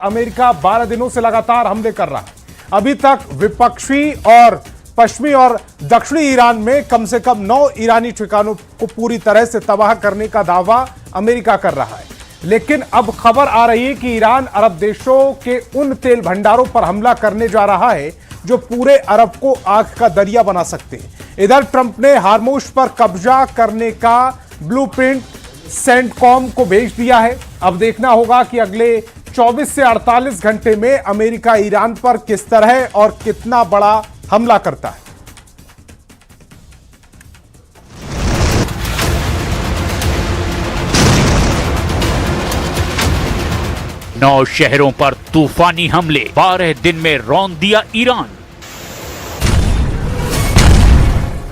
America 12 दिनों से लगातार हमले कर रहा है। अभी तक विपक्षी और पश्चिमी और दक्षिणी ईरान में कम से कम 9 ईरानी ठिकानों को पूरी तरह से तबाह करने का दावा अमेरिका कर रहा है। लेकिन अब खबर आ रही है कि ईरान अरब देशों के उन तेल भंडारों पर हमला करने जा रहा है जो पूरे अरब को आग का दरिया बना सकते हैं। इधर ट्रंप ने हार्मोज पर कब्जा करने का ब्लूप्रिंट सेंटकॉम को भेज दिया है। अब देखना होगा कि अगले 24 से 48 घंटे में अमेरिका ईरान पर किस तरह और कितना बड़ा हमला करता है। नौ शहरों पर तूफानी हमले, 12 दिन में रौंद दिया ईरान।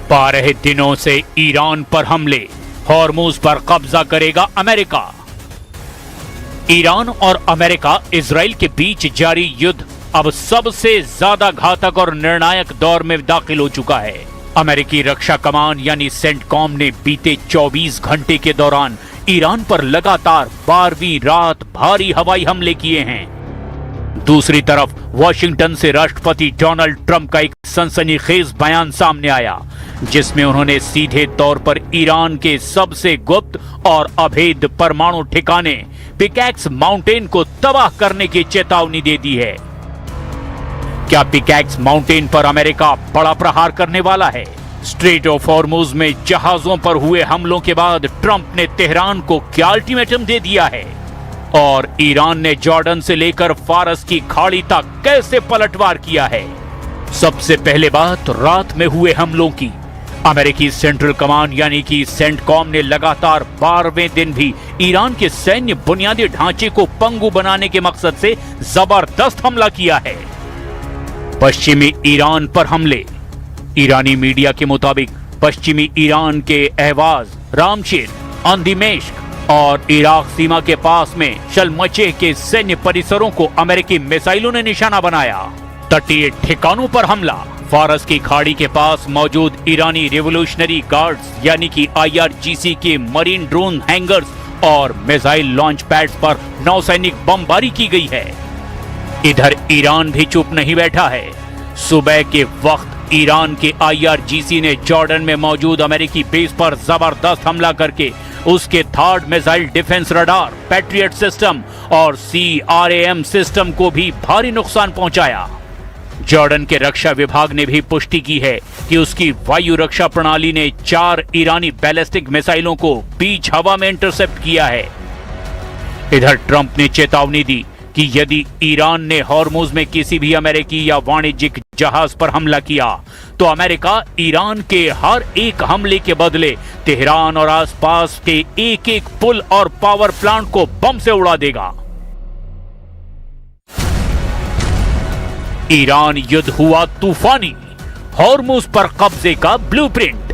12 दिनों से ईरान पर हमले, हॉर्मुज पर कब्जा करेगा अमेरिका। ईरान और अमेरिका इजराइल के बीच जारी युद्ध अब सबसे ज्यादा घातक और निर्णायक दौर में दाखिल हो चुका है। अमेरिकी रक्षा कमान यानी सेंटकॉम ने बीते 24 घंटे के दौरान ईरान पर लगातार 12वीं रात भारी हवाई हमले किए हैं। दूसरी तरफ वॉशिंगटन से राष्ट्रपति डोनाल्ड ट्रंप का एक सनसनीखेज बयान सामने आया, जिसमें उन्होंने सीधे तौर पर ईरान के सबसे गुप्त और अभेद परमाणु ठिकाने पिकैक्स माउंटेन को तबाह करने की चेतावनी दे दी है। क्या पिकैक्स माउंटेन पर अमेरिका बड़ा प्रहार करने वाला है? स्ट्रेट ऑफ हॉर्मुज में जहाजों पर हुए हमलों के बाद ट्रंप ने तेहरान को क्या अल्टीमेटम दे दिया है? और ईरान ने जॉर्डन से लेकर फारस की खाड़ी तक कैसे पलटवार किया है? सबसे पहले बात रात में हुए हमलों की। अमेरिकी सेंट्रल कमांड यानी कि सेंटकॉम ने लगातार 12वें दिन भी ईरान के सैन्य बुनियादी ढांचे को पंगु बनाने के मकसद से जबरदस्त हमला किया है। पश्चिमी ईरान पर हमले। ईरानी मीडिया के मुताबिक पश्चिमी ईरान के अहवाज, रामशेर, अंदिमेश्क और इराक सीमा के पास में शलमचेह के सैन्य परिसरों को अमेरिकी मिसाइलों ने निशाना बनाया। तटीय ठिकानों पर हमला। फारस की खाड़ी के पास मौजूद ईरानी रिवोल्यूशनरी गार्ड्स यानी कि IRGC के मरीन ड्रोन हैंगर्स और मिसाइल लॉन्च पैड्स पर नौसैनिक बमबारी की गई है। इधर ईरान भी चुप नहीं बैठा है। सुबह के वक्त ईरान के IRGC ने जॉर्डन में मौजूद अमेरिकी बेस पर जबरदस्त हमला करके उसके third missile defence radar, patriot system और CRAM सिस्टम को भी भारी नुकसान पहुंचाया। जॉर्डन के रक्षा विभाग ने भी पुष्टि की है कि उसकी वायु रक्षा प्रणाली ने 4 ईरानी बैलिस्टिक मिसाइलों को बीच हवा में इंटरसेप्ट किया है। इधर ट्रंप ने चेतावनी दी कि यदि ईरान ने हॉर्मुज में किसी भी अमेरिकी या वाणिज्यिक जहाज पर हमला किया तो अमेरिका ईरान के हर एक हमले के बदले तेहरान और आसपास के एक-एक पुल और पावर प्लांट को बम से उड़ा देगा। ईरान युद्ध हुआ तूफानी, हॉर्मुज पर कब्जे का ब्लूप्रिंट।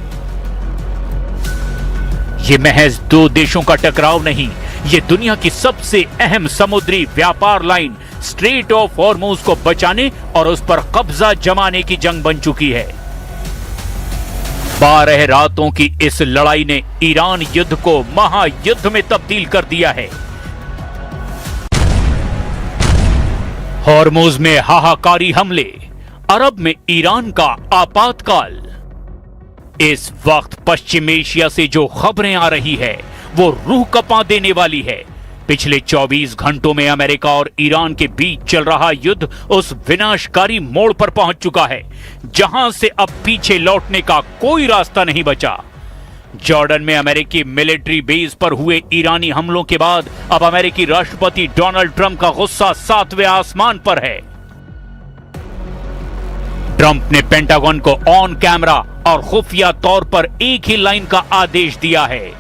ये महज 2 देशों का टकराव नहीं, ये दुनिया की सबसे अहम समुद्री व्यापार लाइन स्ट्रेट ऑफ हॉर्मुज को बचाने और उस पर कब्जा जमाने की जंग बन चुकी है। 12 रातों की इस लड़ाई ने ईरान युद्ध को महायुद्ध में तब्दील कर दिया है। हॉर्मुज में हाहाकारी हमले, अरब में ईरान का आपातकाल। इस वक्त पश्चिम एशिया से जो खबरें आ रही है वो रूह कपा देने वाली है। पिछले 24 घंटों में अमेरिका और ईरान के बीच चल रहा युद्ध उस विनाशकारी मोड़ पर पहुंच चुका है जहां से अब पीछे लौटने का कोई रास्ता नहीं बचा। जॉर्डन में अमेरिकी मिलिट्री बेस पर हुए ईरानी हमलों के बाद अब अमेरिकी राष्ट्रपति डोनाल्ड ट्रंप का गुस्सा 7वें आसमान पर है। ट्रंप ने पेंटागन को ऑन कैमरा और खुफिया तौर पर एक ही लाइन का आदेश दिया है,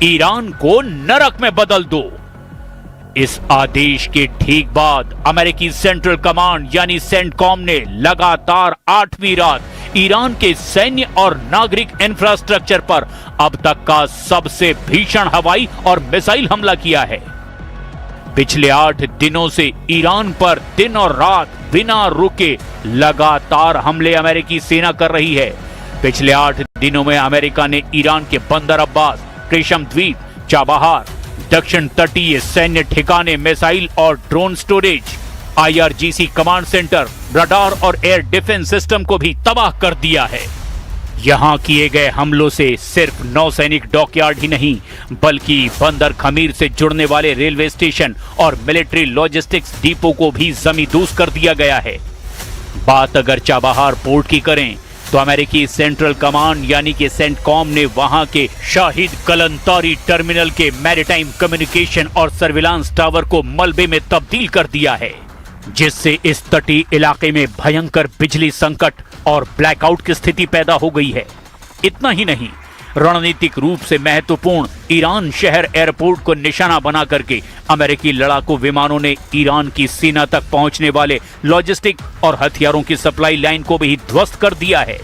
ईरान को नरक में बदल दो। इस आदेश के ठीक बाद अमेरिकी सेंट्रल कमांड यानी सेंटकॉम ने लगातार 8वीं रात ईरान के सैन्य और नागरिक इंफ्रास्ट्रक्चर पर अब तक का सबसे भीषण हवाई और मिसाइल हमला किया है। पिछले 8 दिनों से ईरान पर दिन और रात बिना रुके लगातार हमले अमेरिकी सेना कर रही है। पिछले 8 दिनों में अमेरिका ने ईरान के बंदर अब्बास, कृष्ण द्वीप, चाबहार, दक्षिण तटीय सैन्य ठिकाने, मिसाइल और drone storage, IRGC command centre, radar और एयर डिफेंस सिस्टम को भी तबाह कर दिया है। यहां किए गए हमलों से सिर्फ नौसैनिक डॉकयार्ड ही नहीं, बल्कि बंदर खमीर से जुड़ने वाले रेलवे स्टेशन और मिलिट्री लॉजिस्टिक्स डिपो को भी जमींदोज कर दिया गया है। बात अगर चाबहार पोर्ट की करें तो अमेरिकी सेंट्रल कमांड यानी कि सेंटकॉम ने वहां के शाहिद कलंतारी टर्मिनल के मैरीटाइम कम्युनिकेशन और सर्विलांस टावर को मलबे में तब्दील कर दिया है, जिससे इस तटीय इलाके में भयंकर बिजली संकट और ब्लैकआउट की स्थिति पैदा हो गई है। इतना ही नहीं, रणनीतिक रूप से महत्वपूर्ण ईरान शहर एयरपोर्ट को निशाना बना करके अमेरिकी लड़ाकू विमानों ने ईरान की सीमा तक पहुंचने वाले लॉजिस्टिक और हथियारों की सप्लाई लाइन को भी ध्वस्त कर दिया है।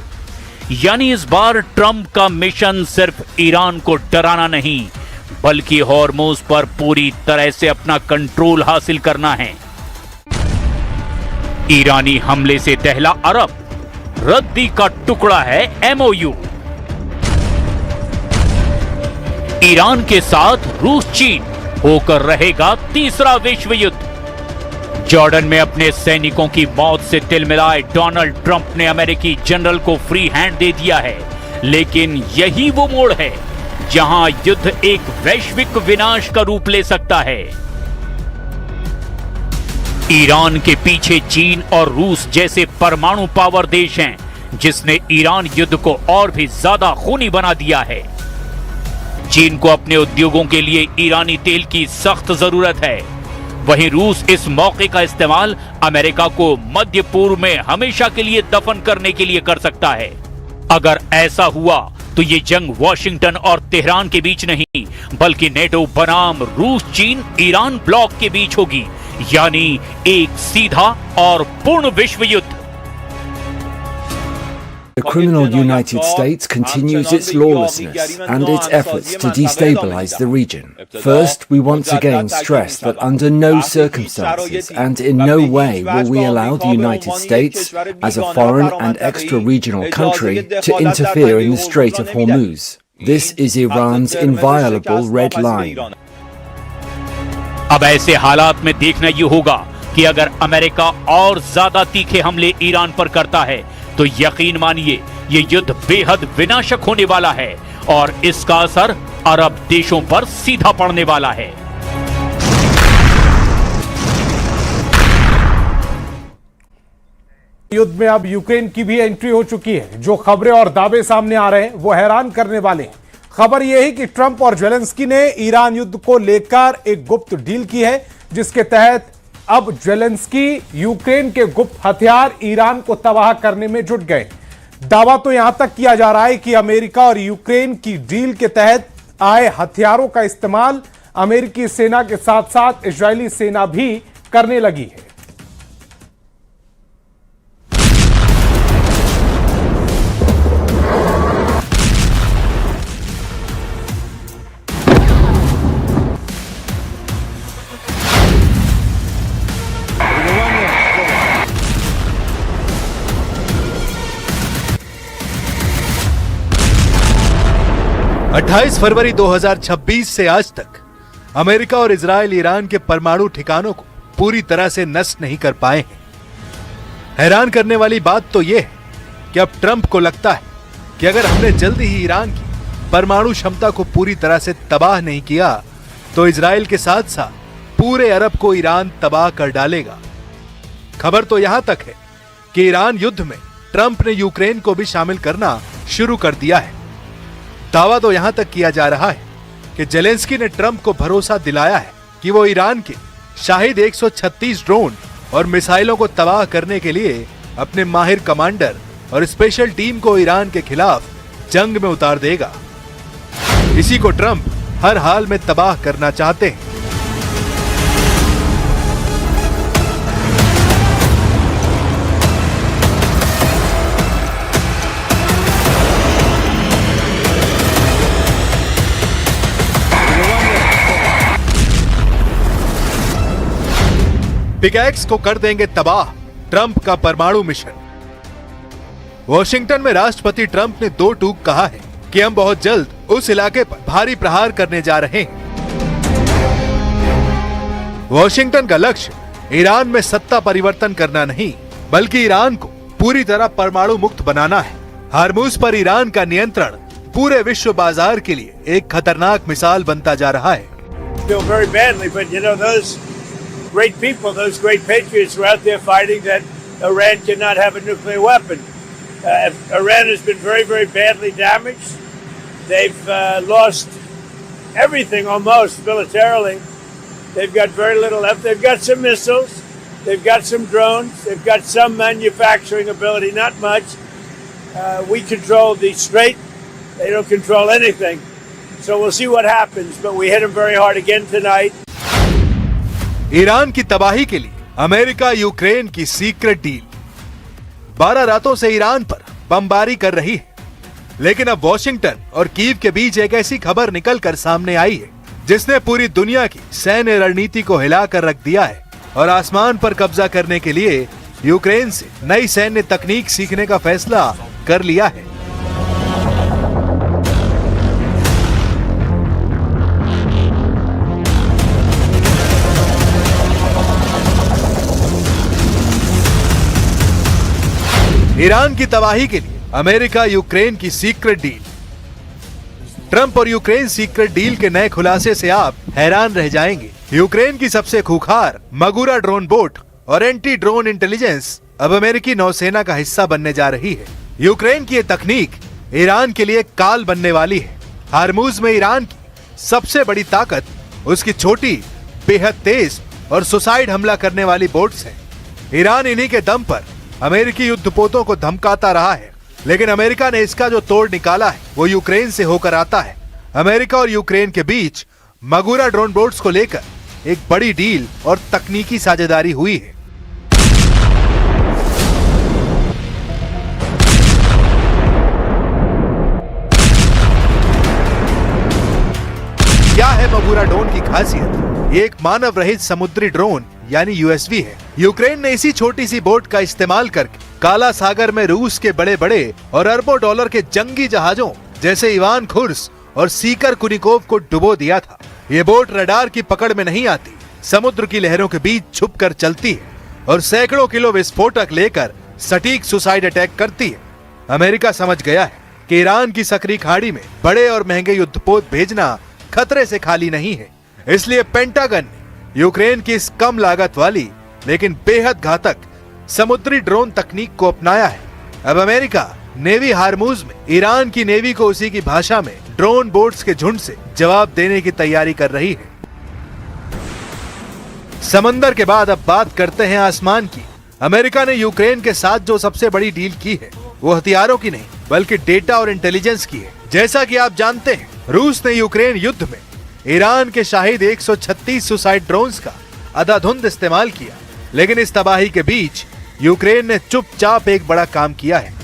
यानी इस बार ट्रंप का मिशन सिर्फ ईरान को डराना नहीं, बल्कि हॉर्मोज पर पूरी तरह से अपना कंट्रोल हासिल करना है। ईरानी हमले से दहला अरब, रद्दी का टुकड़ा है MOU। ईरान के साथ रूस चीन होकर रहेगा तीसरा विश्व युद्ध। जॉर्डन में अपने सैनिकों की मौत से तिलमिलाए डोनाल्ड ट्रंप ने अमेरिकी जनरल को फ्री हैंड दे दिया है, लेकिन यही वो मोड़ है जहां युद्ध एक वैश्विक विनाश का रूप ले सकता है। ईरान के पीछे चीन और रूस जैसे परमाणु पावर देश हैं, जिसने ईरान युद्ध को और भी ज्यादा खूनी बना दिया है। चीन को अपने उद्योगों के लिए ईरानी तेल की सख्त जरूरत है, वहीं रूस इस मौके का इस्तेमाल अमेरिका को मध्य पूर्व में हमेशा के लिए दफन करने के लिए कर सकता है। अगर ऐसा हुआ तो ये जंग वॉशिंगटन और तेहरान के बीच नहीं, बल्कि नेटो बनाम रूस चीन ईरान ब्लॉक के बीच होगी, यानी एक सीधा और पूर्ण विश्व युद्ध। The criminal United States continues its lawlessness and its efforts to destabilize the region. First, we once again stress that under no circumstances and in no way will we allow the United States, as a foreign and extra-regional country, to interfere in the Strait of Hormuz. This is Iran's inviolable red line. अब ऐसे हालात में देखना ये होगा कि अगर America और ज्यादा तीखे हमले ईरान पर करता है तो यकीन मानिए ये युद्ध बेहद विनाशक होने वाला है और इसका असर अरब देशों पर सीधा पड़ने वाला है। युद्ध में अब यूक्रेन की भी एंट्री हो चुकी है। जो खबरें और दावे सामने आ रहे हैं वो हैरान करने वाले हैं। खबर यह है कि ट्रंप और जेलेंस्की ने ईरान युद्ध को लेकर एक गुप्त डील की है, जिसके तहत अब जेलेंस्की यूक्रेन के गुप्त हथियार ईरान को तबाह करने में जुट गए। दावा तो यहां तक किया जा रहा है कि अमेरिका और यूक्रेन की डील के तहत आए हथियारों का इस्तेमाल अमेरिकी सेना के साथ साथ इजरायली सेना भी करने लगी है। अट्ठाईस फरवरी 2026 से आज तक अमेरिका और इजराइल ईरान के परमाणु ठिकानों को पूरी तरह से नष्ट नहीं कर पाए हैं। हैरान करने वाली बात तो यह है कि अब ट्रंप को लगता है कि अगर हमने जल्दी ही ईरान की परमाणु क्षमता को पूरी तरह से तबाह नहीं किया तो इजराइल के साथ साथ पूरे अरब को ईरान तबाह कर डालेगा। खबर तो यहां तक है कि ईरान युद्ध में ट्रंप ने यूक्रेन को भी शामिल करना शुरू कर दिया है। दावा तो यहां तक किया जा रहा है कि जेलेंस्की ने ट्रंप को भरोसा दिलाया है कि वो ईरान के शाहिद 136 ड्रोन और मिसाइलों को तबाह करने के लिए अपने माहिर कमांडर और स्पेशल टीम को ईरान के खिलाफ जंग में उतार देगा। इसी को ट्रंप हर हाल में तबाह करना चाहते हैं। पिकैक्स को कर देंगे तबाह, ट्रंप का परमाणु मिशन। वॉशिंगटन में राष्ट्रपति ट्रंप ने दो टूक कहा है कि हम बहुत जल्द उस इलाके पर भारी प्रहार करने जा रहे हैं। वॉशिंगटन का लक्ष्य ईरान में सत्ता परिवर्तन करना नहीं, बल्कि ईरान को पूरी तरह परमाणु मुक्त बनाना है। हार्मुज पर ईरान का नियंत्रण पूरे विश्व बाजार के लिए एक खतरनाक मिसाल बनता जा रहा है। Feel very badly, but you know those great people, those great patriots were out there fighting that Iran cannot have a nuclear weapon. Iran has been very, very badly damaged. They've lost everything almost militarily. They've got very little left. They've got some missiles. They've got some drones. They've got some manufacturing ability, not much. We control the Strait. They don't control anything. So we'll see what happens, but we hit them very hard again tonight. Iran की तबाही के लिए America Ukraine की secret deal 12 रातों से Iran पर बमबारी कर रही है, लेकिन अब वॉशिंगटन और कीव के बीच एक ऐसी खबर निकलकर सामने आई है जिसने पूरी दुनिया की सैन्य रणनीति को हिलाकर रख दिया है और आसमान पर कब्जा करने के लिए यूक्रेन से नई सैन्य तकनीक सीखने का फैसला कर लिया है। ईरान की तबाही के लिए अमेरिका यूक्रेन की सीक्रेट डील। ट्रंप और यूक्रेन सीक्रेट डील के नए खुलासे से आप हैरान रह जाएंगे। यूक्रेन की सबसे खूंखार मगुरा ड्रोन बोट और एंटी ड्रोन इंटेलिजेंस अब अमेरिकी नौसेना का हिस्सा बनने जा रही है। यूक्रेन की ये तकनीक ईरान के लिए काल बनने वाली है। हार्मुज में ईरान की सबसे बड़ी ताकत उसकी छोटी, बेहद तेज और सुसाइड हमला करने वाली बोट्स है। ईरान इन्हीं के दम पर अमेरिकी युद्धपोतों को धमकाता रहा है, लेकिन अमेरिका ने इसका जो तोड़ निकाला है वो यूक्रेन से होकर आता है। अमेरिका और यूक्रेन के बीच मगुरा ड्रोन बोट्स को लेकर एक बड़ी डील और तकनीकी साझेदारी हुई है। क्या है मगुरा ड्रोन की खासियत? ये एक मानव रहित समुद्री ड्रोन यानी यूएसवी है। यूक्रेन ने इसी छोटी सी बोट का इस्तेमाल करके काला सागर में रूस के बड़े बड़े और अरबों डॉलर के जंगी जहाजों जैसे इवान खुर्स और सीकर कुनिकोव को डुबो दिया था। ये बोट रडार की पकड़ में नहीं आती, समुद्र की लहरों के बीच छुपकर चलती है और सैकड़ों किलो विस्फोटक लेकर सटीक सुसाइड अटैक करती है। अमेरिका समझ गया है कि ईरान की सकरी खाड़ी में बड़े और महंगे युद्धपोत भेजना खतरे से खाली नहीं है, इसलिए पेंटागन ने यूक्रेन की इस कम लागत वाली लेकिन बेहद घातक समुद्री ड्रोन तकनीक को अपनाया है। अब अमेरिका नेवी हार्मुज में ईरान की नेवी को उसी की भाषा में ड्रोन बोट्स के झुंड से जवाब देने की तैयारी कर रही है। समंदर के बाद अब बात करते हैं आसमान की। अमेरिका ने यूक्रेन के साथ जो सबसे बड़ी डील की है वो हथियारों की नहीं बल्कि डेटा और इंटेलिजेंस की है। जैसा कि आप जानते हैं, रूस ने यूक्रेन युद्ध में ईरान के शाहिद 136 सुसाइड ड्रोन्स का अंधाधुंध इस्तेमाल किया, लेकिन इस तबाही के बीच यूक्रेन ने चुपचाप एक बड़ा काम किया है।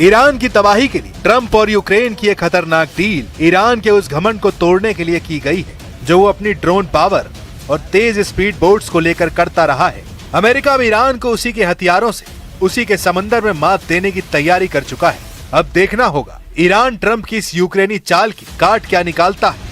ईरान की तबाही के लिए ट्रंप और यूक्रेन की एक खतरनाक डील ईरान के उस घमंड को तोड़ने के लिए की गई है जो वो अपनी ड्रोन पावर और तेज स्पीड बोट्स को लेकर करता रहा है। अमेरिका अब ईरान को उसी के हथियारों से उसी के समंदर में मात देने की तैयारी कर चुका है। अब देखना होगा ईरान ट्रंप की इस यूक्रेनी चाल की काट क्या निकालता है।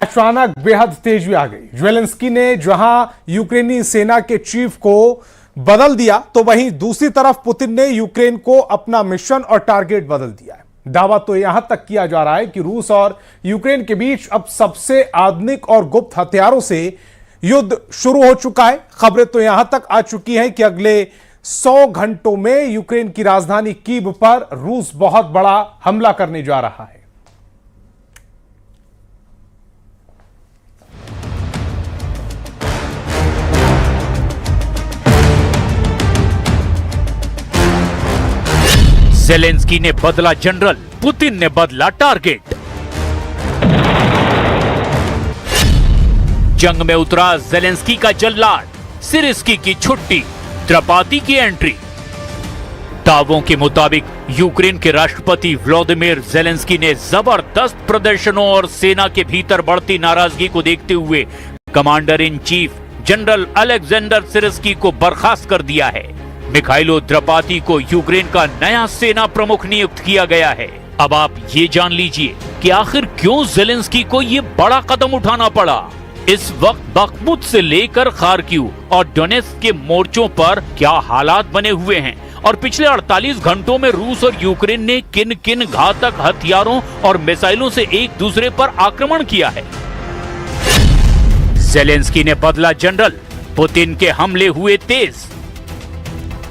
अचानक बेहद तेजी आ गई। ज़ेलेंस्की ने जहां यूक्रेनी सेना के चीफ को बदल दिया, तो वहीं दूसरी तरफ पुतिन ने यूक्रेन को अपना मिशन और टारगेट बदल दिया है। दावा तो यहां तक किया जा रहा है कि रूस और यूक्रेन के बीच अब सबसे आधुनिक और गुप्त हथियारों से युद्ध शुरू हो चुका है। खबरें तो यहां तक आ चुकी हैं कि अगले 100 घंटों में यूक्रेन की राजधानी कीव पर रूस बहुत बड़ा हमला करने जा रहा है। ज़ेलेंस्की ने बदला जनरल, पुतिन ने बदला टारगेट। जंग में उतरा जेलेंस्की का जल्लाद, सिरस्की की छुट्टी, द्रपाती की एंट्री। दावों के मुताबिक यूक्रेन के राष्ट्रपति व्लादिमीर जेलेंस्की ने जबरदस्त प्रदर्शनों और सेना के भीतर बढ़ती नाराजगी को देखते हुए commander in chief general Alexander Syrskyi को बर्खास्त कर दिया है। मिखाइलो द्रपाती को यूक्रेन का नया सेना प्रमुख नियुक्त किया गया है। अब आप ये जान लीजिए कि आखिर क्यों जेलेंस्की को ये बड़ा कदम उठाना पड़ा। इस वक्त बखमुत से लेकर खार्किव और डोनेत्स्क के मोर्चों पर क्या हालात बने हुए हैं और पिछले 48 घंटों में रूस और यूक्रेन ने किन किन घातक हथियारों और मिसाइलों से एक दूसरे पर आक्रमण किया है। जेलेंस्की ने बदला जनरल, पुतिन के हमले हुए तेज।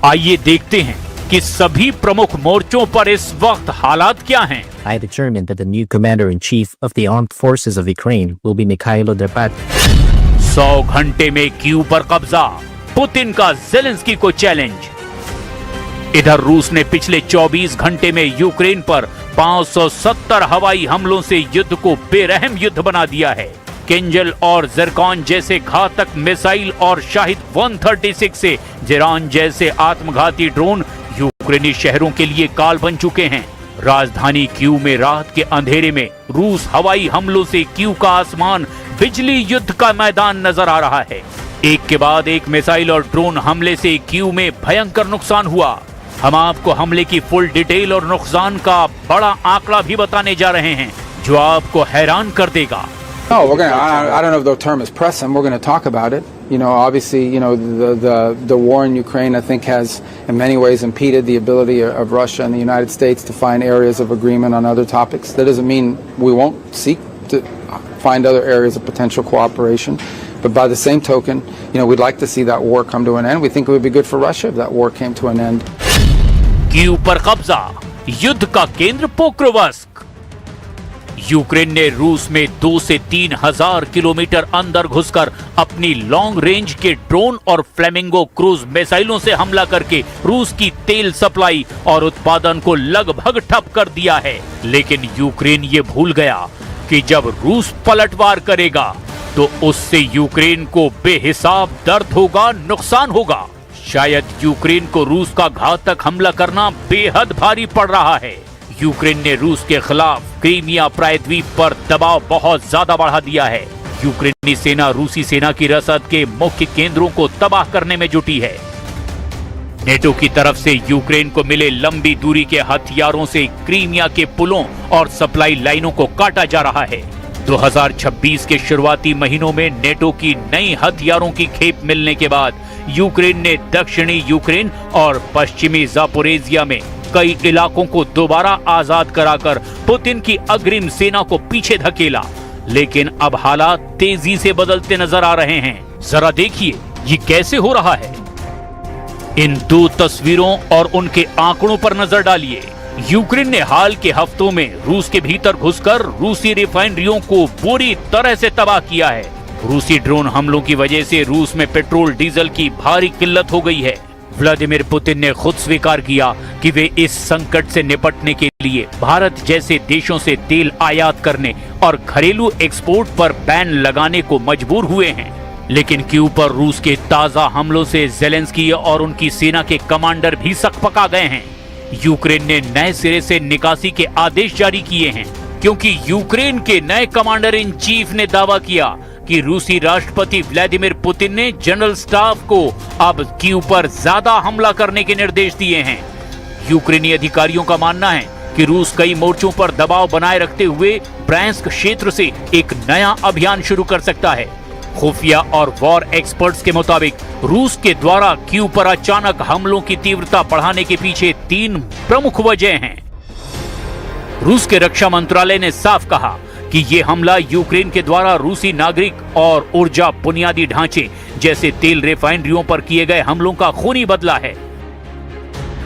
आइए देखते हैं कि सभी प्रमुख मोर्चों पर इस वक्त हालात क्या हैं। I determined that the new commander-in-chief of the armed forces of Ukraine will be Mikhailo Drapati. 100 घंटे में कीव पर कब्जा, पुतिन का जेलेंस्की को चैलेंज। इधर रूस ने पिछले 24 घंटे में यूक्रेन पर 570 हवाई हमलों से युद्ध को बेरहम युद्ध बना दिया है। किंजल और ज़िरकॉन जैसे घातक मिसाइल और शाहिद 136 से जिरान जैसे आत्मघाती ड्रोन यूक्रेनी शहरों के लिए काल बन चुके हैं। राजधानी कीव में रात के अंधेरे में रूस हवाई हमलों से कीव का आसमान बिजली युद्ध का मैदान नजर आ रहा है। एक के बाद एक मिसाइल और ड्रोन हमले से कीव में भयंकर नुकसान हुआ। हम आपको हमले की फुल डिटेल और नुकसान का बड़ा आंकड़ा भी बताने जा रहे हैं जो आपको हैरान कर देगा। No, we're going to, I don't know if the term is pressing, we're going to talk about it. You know, obviously, you know, the war in Ukraine, I think, has in many ways impeded the ability of Russia and the United States to find areas of agreement on other topics. That doesn't mean we won't seek to find other areas of potential cooperation. But by the same token, you know, we'd like to see that war come to an end. We think it would be good for Russia if that war came to an end. Kyiv पर कब्जा, युद्ध का केंद्र Pokrovsk. Ukraine ने रूस में 2 से 3 हजार किलोमीटर अंदर घुसकर अपनी लॉन्ग रेंज के ड्रोन और फ्लेमिंगो क्रूज मिसाइलों से हमला करके रूस की तेल सप्लाई और उत्पादन को लगभग ठप कर दिया है। लेकिन यूक्रेन ये भूल गया कि जब रूस पलटवार करेगा तो उससे यूक्रेन को बेहिसाब दर्द होगा, नुकसान होगा। शायद यूक्रेन को रूस का घातक हमला करना बेहद भारी पड़ रहा है। यूक्रेन ने रूस के खिलाफ क्रीमिया प्रायद्वीप पर दबाव बहुत ज्यादा बढ़ा दिया है। यूक्रेनी सेना रूसी सेना की रसद के मुख्य केंद्रों को तबाह करने में जुटी है। नेटो की तरफ से यूक्रेन को मिले लंबी दूरी के हथियारों से क्रीमिया के पुलों और सप्लाई लाइनों को काटा जा रहा है। 2026 के शुरुआती महीनों में नेटो की नई हथियारों की खेप मिलने के बाद यूक्रेन ने दक्षिणी यूक्रेन और पश्चिमी जापोरेजिया में कई इलाकों को दोबारा आजाद कराकर पुतिन की अग्रिम सेना को पीछे धकेला। लेकिन अब हालात तेजी से बदलते नजर आ रहे हैं। जरा देखिए ये कैसे हो रहा है। इन 2 तस्वीरों और उनके आंकड़ों पर नजर डालिए। यूक्रेन ने हाल के हफ्तों में रूस के भीतर घुसकर रूसी रिफाइनरियों को बुरी तरह से तबाह किया है। रूसी ड्रोन हमलों की वजह से रूस में पेट्रोल डीजल की भारी किल्लत हो गई है। व्लादिमीर पुतिन ने खुद स्वीकार किया कि वे इस संकट से निपटने के लिए भारत जैसे देशों से तेल आयात करने और घरेलू एक्सपोर्ट पर बैन लगाने को मजबूर हुए हैं। लेकिन कीव पर रूस के ताजा हमलों से जेलेंस्की और उनकी सेना के कमांडर भी सकपका गए हैं। यूक्रेन ने नए सिरे से निकासी के आदेश जारी किए हैं क्योंकि यूक्रेन के नए कमांडर इन चीफ ने दावा किया कि रूसी राष्ट्रपति व्लादिमीर पुतिन ने जनरल स्टाफ को अब कीव पर ज्यादा हमला करने के निर्देश दिए हैं। यूक्रेनी अधिकारियों का मानना है कि रूस कई मोर्चों पर दबाव बनाए रखते हुए ब्रैंस्क क्षेत्र से एक नया अभियान शुरू कर सकता है। खुफिया और वॉर एक्सपर्ट्स के मुताबिक रूस के द्वारा कीव पर अचानक हमलों की तीव्रता बढ़ाने के पीछे 3 प्रमुख वजह हैं। रूस के रक्षा मंत्रालय ने साफ कहा कि ये हमला यूक्रेन के द्वारा रूसी नागरिक और ऊर्जा बुनियादी ढांचे जैसे तेल रिफाइनरियों पर किए गए हमलों का खूनी बदला है।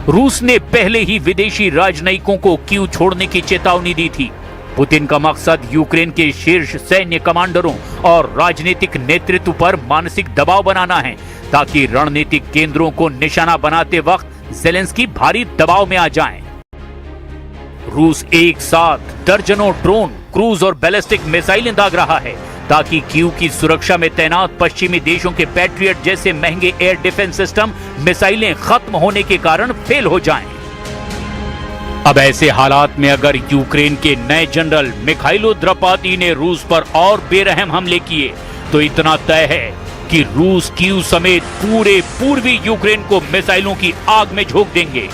रूस ने पहले ही विदेशी राजनयिकों को कीव छोड़ने की चेतावनी दी थी। पुतिन का मकसद यूक्रेन के शीर्ष सैन्य कमांडरों और राजनीतिक नेतृत्व पर मानसिक दबाव बनाना है ताकि रणनीतिक केंद्रों को निशाना बनाते वक्त जेलेंस्की भारी दबाव में आ जाएं। रूस एक साथ दर्जनों ड्रोन, क्रूज और बैलिस्टिक मिसाइलें दाग रहा है ताकि कीव की सुरक्षा में तैनात पश्चिमी देशों के पैट्रियट जैसे महंगे एयर डिफेंस सिस्टम मिसाइलें खत्म होने के कारण फेल हो जाएं। अब ऐसे हालात में अगर यूक्रेन के नए जनरल मिखाइलो द्रपाती ने रूस पर और बेरहम हमले किए तो इतना तय है कि रूस कीव समेत पूरे पूर्वी यूक्रेन को मिसाइलों की आग में झोंक देंगे।